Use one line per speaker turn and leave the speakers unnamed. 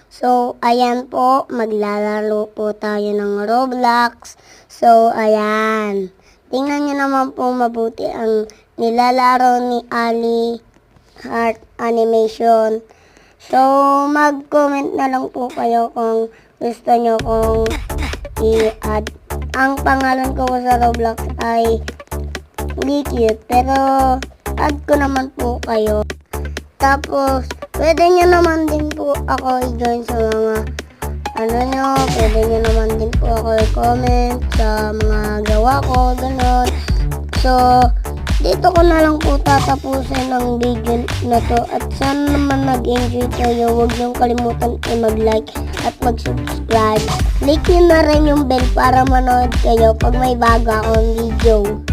So, ayan po, maglalaro po tayo ng Roblox. So, ayan. Tingnan nyo naman po mabuti ang nilalaro ni Ali Heart Animation. So, mag-comment na lang po kayo kung gusto nyo kong i-add. Ang pangalan ko sa Roblox ay Cute, pero add ko naman po kayo. Tapos, pwede nyo naman din po ako i-join sa mga pwede nyo naman din po ako i-comment sa mga gawa ko, gano'n. So, dito ko na lang po tatapusin ang video na to at sana naman nag-enjoy kayo. Huwag nyo kalimutan mag-like at mag-subscribe. Click nyo na rin yung bell para manood kayo pag may bago akong video.